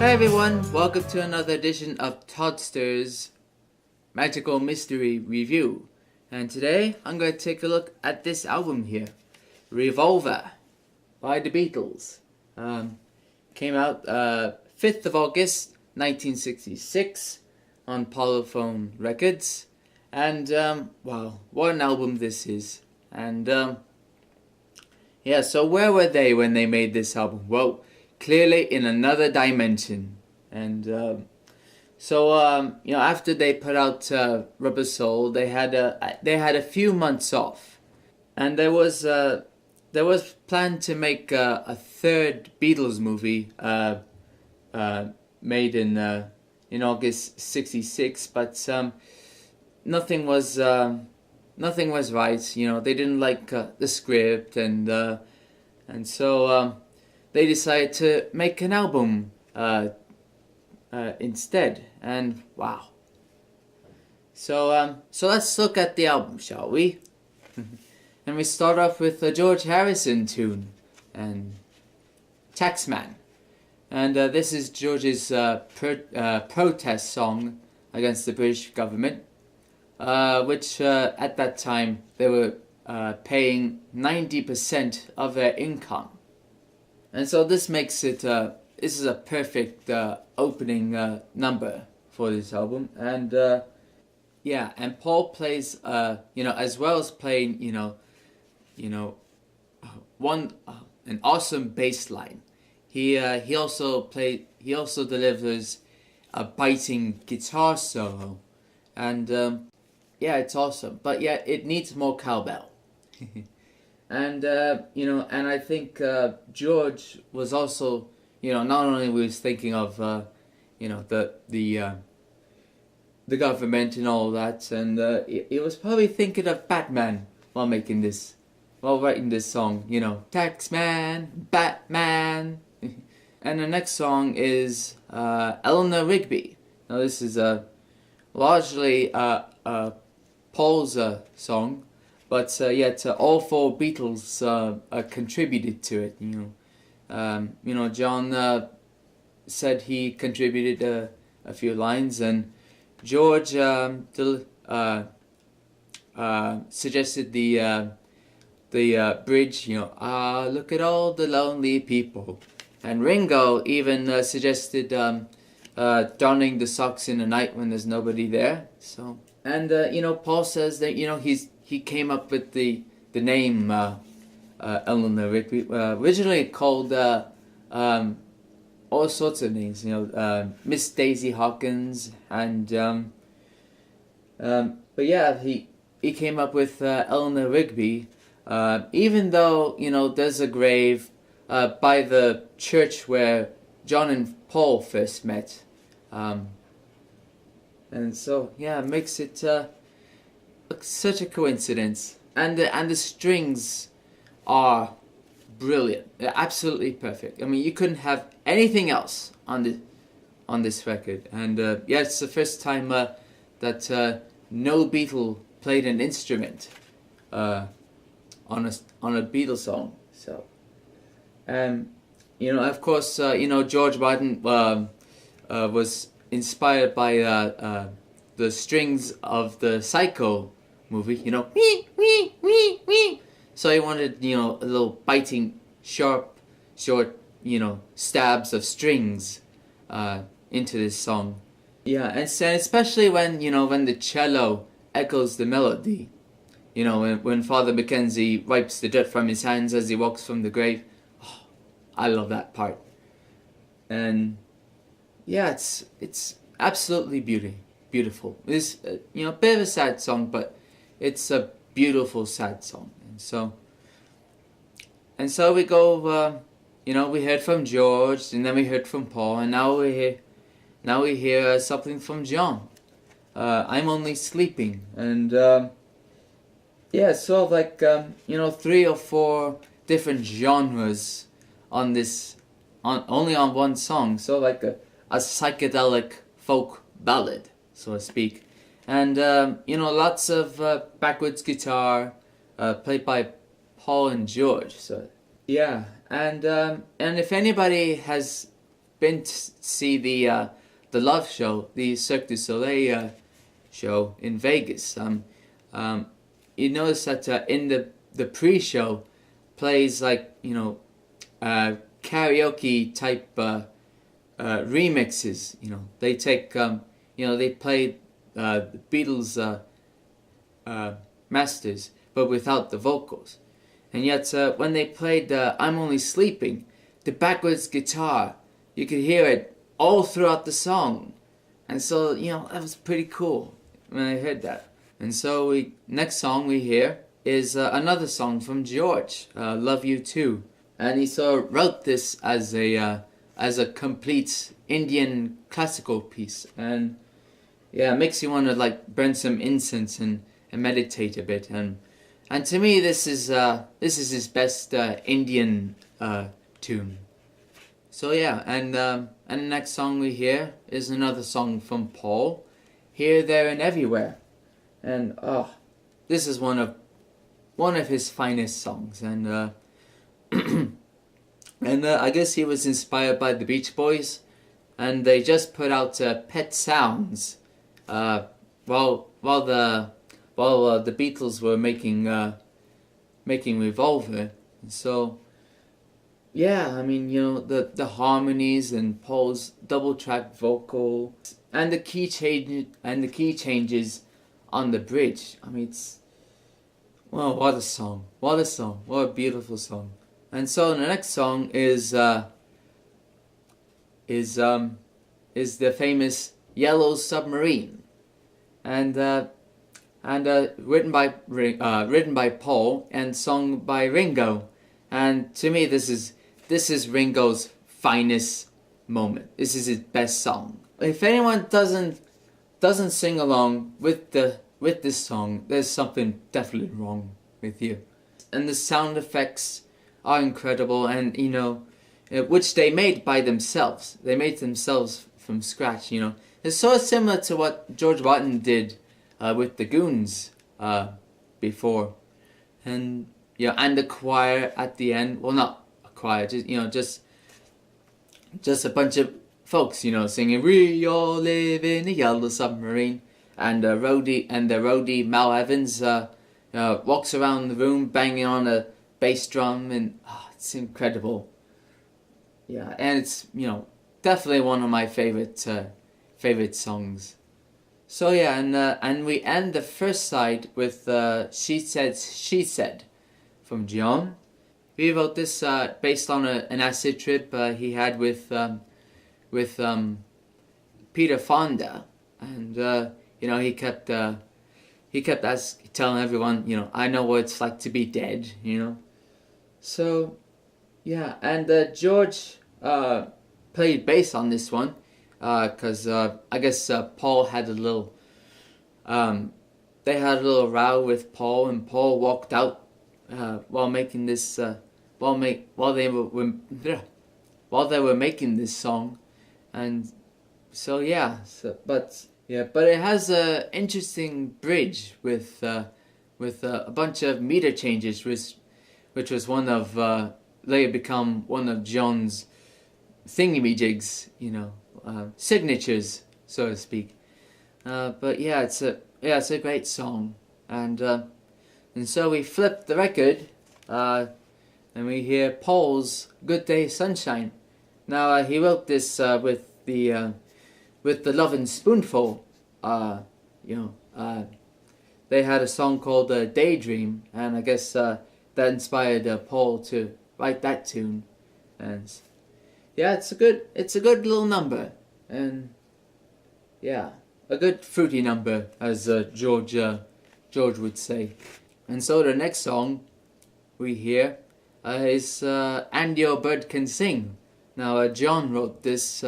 Hey everyone, welcome to another edition of Toddster's Magical Mystery Review. And today I'm going to take a look at this album here, Revolver by the Beatles. Came out 5th of August 1966 on Polyphone Records. And wow, what an album this is. And so where were they when they made this album? Well, clearly in another dimension. And after they put out Rubber Soul, they had a few months off, and there was planned to make a third Beatles movie made in August '66, but nothing was right. You know, they didn't like the script, and so they decided to make an album instead. And wow. So let's look at the album, shall we? And we start off with a George Harrison tune, and Taxman. And this is George's protest song against the British government, which at that time they were paying 90% of their income. And so this makes it, this is a perfect opening number for this album. And and Paul plays, as well as playing, an awesome bass line. He also delivers a biting guitar solo, and it's awesome. But yeah, it needs more cowbell. And and I think George was also, not only was thinking of the government and all that, and he was probably thinking of Batman while writing this song. Taxman, Batman. And the next song is Eleanor Rigby. Now this is largely Paul's song. But all four Beatles contributed to it. John said he contributed a few lines, and George suggested the bridge. Look at all the lonely people, and Ringo even suggested donning the socks in the night when there's nobody there. So, and Paul says that he came up with the name Eleanor Rigby, originally called all sorts of names, Miss Daisy Hawkins, and he came up with Eleanor Rigby, even though there's a grave by the church where John and Paul first met, and so it makes it such a coincidence. And the strings are brilliant. They're absolutely perfect. I mean, you couldn't have anything else on this record. And it's the first time that no Beatle played an instrument on a Beatles song. So, of course, George Martin was inspired by the strings of the Psycho movie, wee, wee, wee, wee. So he wanted, a little biting, sharp, short, stabs of strings into this song. Yeah, and especially when the cello echoes the melody. When Father Mackenzie wipes the dirt from his hands as he walks from the grave. Oh, I love that part. And yeah, it's absolutely beautiful. It's a bit of a sad song, but it's a beautiful sad song. And so we go. We heard from George, and then we heard from Paul, and now we hear something from John. I'm Only Sleeping, and sort of like 3 or 4 different genres on only on one song. So like a psychedelic folk ballad, so to speak. And lots of backwards guitar played by Paul and George. So yeah, and if anybody has been to see the Love show, the Cirque du Soleil show in Vegas, you notice that in the pre-show plays like, you know, karaoke type remixes. You know, they take you know, they play the Beatles masters, but without the vocals. And yet when they played I'm Only Sleeping, the backwards guitar, you could hear it all throughout the song. And so, you know, that was pretty cool when I heard that. And so next song we hear is another song from George, Love You Too. And he wrote this as a complete Indian classical piece. And yeah, it makes you want to like burn some incense and meditate a bit. And to me, this is his best Indian tune. So yeah, and the next song we hear is another song from Paul, Here, There, and Everywhere. And this is one of his finest songs. And and I guess he was inspired by the Beach Boys, and they just put out Pet Sounds while the Beatles were making Revolver. And so yeah, I mean, you know, the harmonies and Paul's double track vocal and the key changes on the bridge. I mean, it's, well, what a song! What a song! What a beautiful song! And so the next song is the famous Yellow Submarine, and written by Paul and sung by Ringo. And to me, this is Ringo's finest moment. This is his best song. If anyone doesn't sing along with this song, there's something definitely wrong with you. And the sound effects are incredible, and you know, which they made by themselves. They made themselves from scratch. You know, it's so similar to what George Martin did with the Goons before, and yeah, and the choir at the end. Well, not a choir, just a bunch of folks, you know, singing "We all live in a yellow submarine," and the roadie Mal Evans walks around the room banging on a bass drum, and it's incredible. Yeah, and it's, you know, definitely one of my favorite songs. So yeah, and we end the first side with She Said from John. He wrote this based on an acid trip he had with Peter Fonda, and you know, he kept telling everyone, you know, I know what it's like to be dead, you know. So yeah, and George played bass on this one because I guess Paul had a little they had a little row with Paul, and Paul walked out while making this while they were making this song. And so yeah, but it has a interesting bridge with a bunch of meter changes, which was one of later become one of John's thingamajigs, you know, signatures, so to speak. But yeah, it's a great song, and so we flip the record, and we hear Paul's "Good Day Sunshine." Now he wrote this with the Lovin' Spoonful. You know, they had a song called "Daydream," and I guess that inspired Paul to write that tune. And yeah, it's a good little number, and yeah, a good fruity number, as George would say. And so the next song we hear is "And Your Bird Can Sing." Now John wrote this.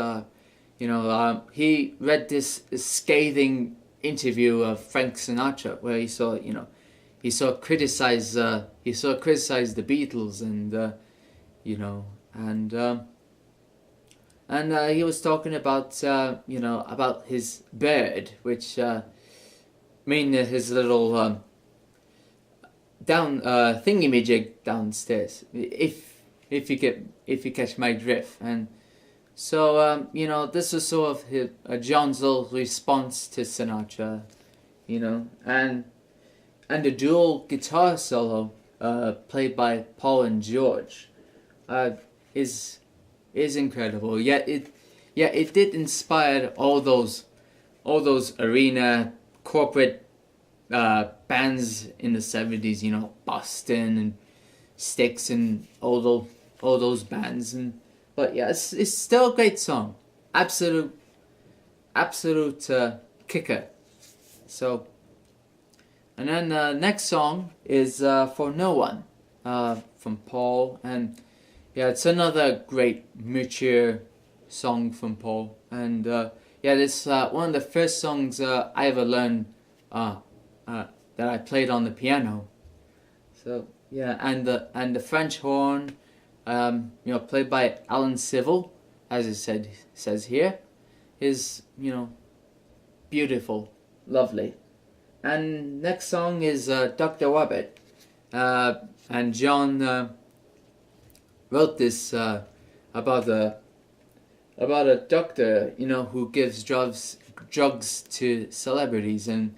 You know, he read this scathing interview of Frank Sinatra where he saw criticized the Beatles, and you know, and he was talking about you know, about his bird, which mean his little down thingamajig downstairs. If you catch my drift. And So this was sort of John's little response to Sinatra, and the dual guitar solo played by Paul and George is incredible. Yet it did inspire all those arena corporate bands in the 70s, Boston and Styx and all those bands. But yeah, it's still a great song, absolute kicker. So, and then the next song is For No One from Paul, and yeah, it's another great mature song from Paul, and this one of the first songs I ever learned that I played on the piano. So yeah, and the French horn, played by Alan Civil, as it says here, is beautiful, lovely. And next song is Dr. Robert, and John wrote this about a doctor, who gives drugs to celebrities, and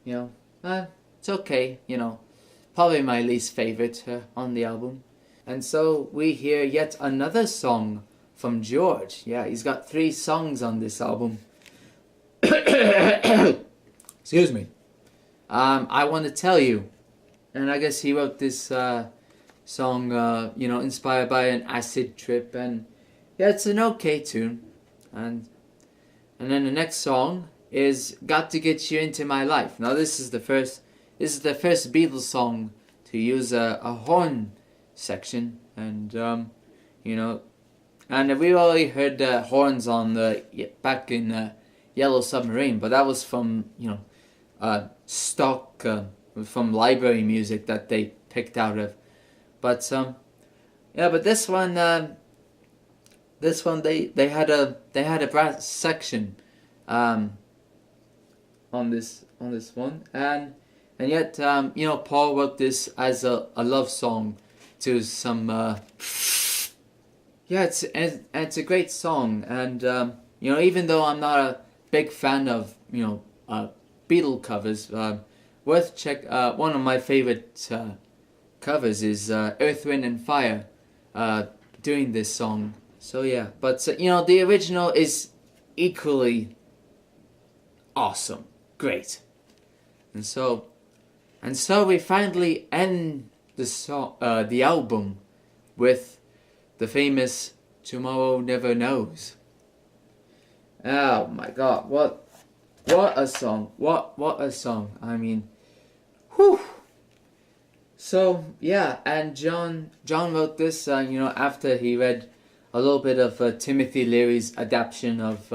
it's okay, probably my least favorite on the album. And so we hear yet another song from George. Yeah, he's got 3 songs on this album. Excuse me. I Want to Tell You. And I guess he wrote this song, inspired by an acid trip. And yeah, it's an okay tune. And then the next song is Got to Get You Into My Life. Now this is the first Beatles song to use a horn section. And, and we already heard the horns on back in Yellow Submarine. But that was from, stock from library music that they picked out of. But but this one they had a brass section on this one, and yet Paul wrote this as a love song to some it's a great song, and even though I'm not a big fan of Beatle covers, worth check. One of my favorite covers is Earth, Wind and Fire doing this song. So yeah, but the original is equally awesome, great, and so we finally end the album with the famous Tomorrow Never Knows. Oh my God, what a song! What a song! I mean, whew. So yeah, and John wrote this, after he read a little bit of Timothy Leary's adaptation of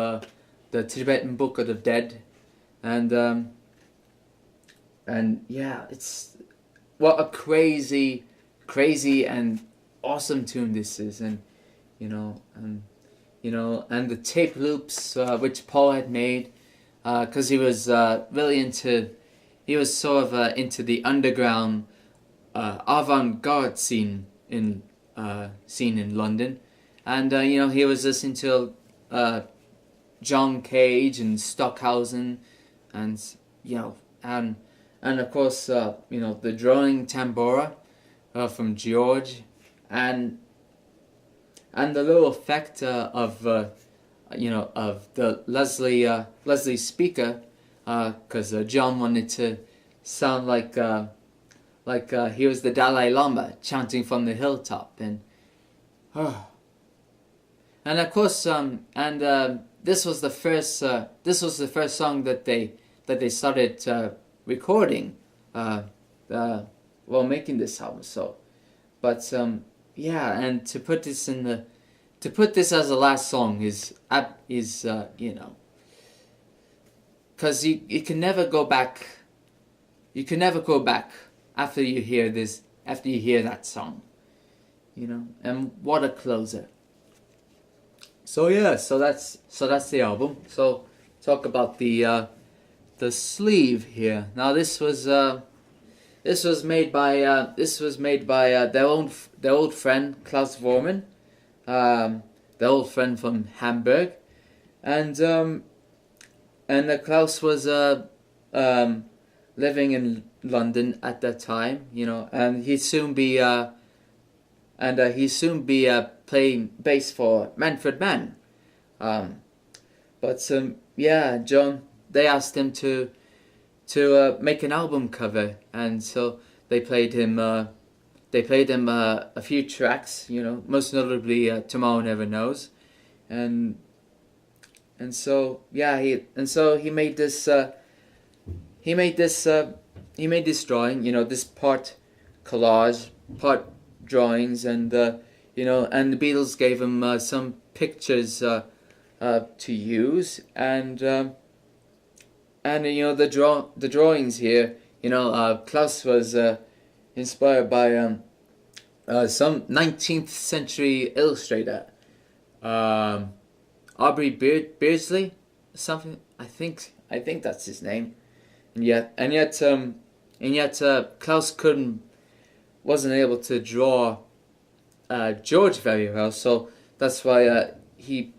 the Tibetan Book of the Dead, and yeah, it's what a crazy and awesome tune this is, and and the tape loops which Paul had made, because he was really into the underground avant-garde scene in London, and he was listening to John Cage and Stockhausen, and and of course the droning tambora from George, and the little effect of the Leslie speaker, because John wanted to sound like he was the Dalai Lama chanting from the hilltop, and of course this was the first song that they started recording while making this album. So, but yeah, and to put this as the last song is because you can never go back. You can never go back after you hear that song, and what a closer. So yeah, so that's the album. So talk about the sleeve here. Now this was made by their old friend Klaus Vormann, the old friend from Hamburg, and Klaus was living in London at that time, and he'd soon be playing bass for Manfred Mann. Yeah, John, they asked him to make an album cover, and so they played him a few tracks, most notably Tomorrow Never Knows, and so he made this drawing, this part collage, part drawings, and the Beatles gave him some pictures to use, and the drawings here, Klaus was inspired by some 19th century illustrator, Aubrey Beardsley, something. I think that's his name. And yet, Klaus wasn't able to draw George very well, so that's why he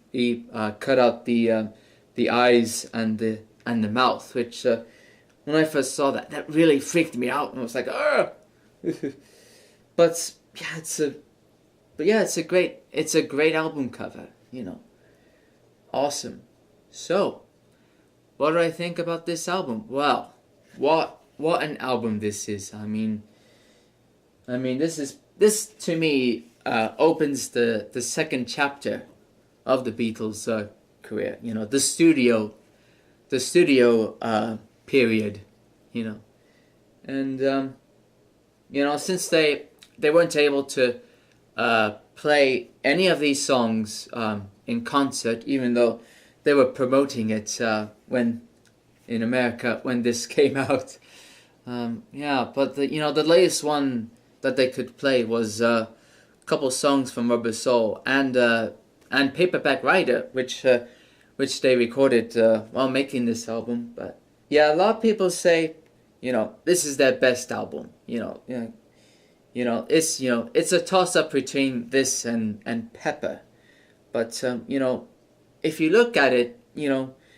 cut out the eyes and the mouth, which when I first saw that really freaked me out, and I was like, "Argh!" But it's a great album cover, Awesome. So, what do I think about this album? Well, what an album this is. I mean, this to me opens the second chapter of the Beatles' career. The studio period. And since they weren't able to play any of these songs in concert, even though they were promoting it when in America when this came out. But the latest one that they could play was a couple songs from Rubber Soul and Paperback Writer, which they recorded while making this album. But yeah, a lot of people say, this is their best album. It's a toss up between this and Pepper. But if you look at it,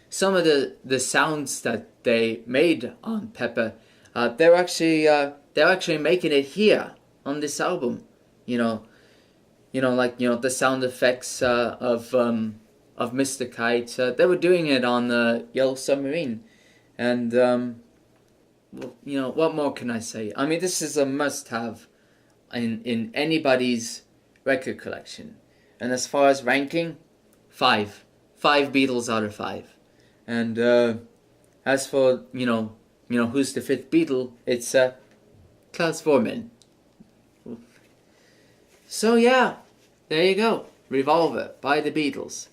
some of the sounds that they made on Pepper, they're actually making it here on this album. The sound effects of Mr. Kite. They were doing it on Yellow Submarine, and what more can I say? I mean, this is a must-have in anybody's record collection. And as far as ranking, 5 Beatles out of 5. And as for who's the 5th Beatle, it's Klaus Voormann. So yeah, there you go, Revolver by the Beatles.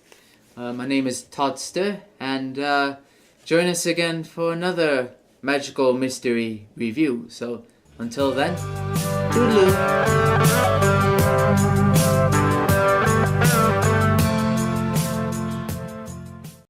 My name is Toddster, and join us again for another magical mystery review. So until then, toodaloo.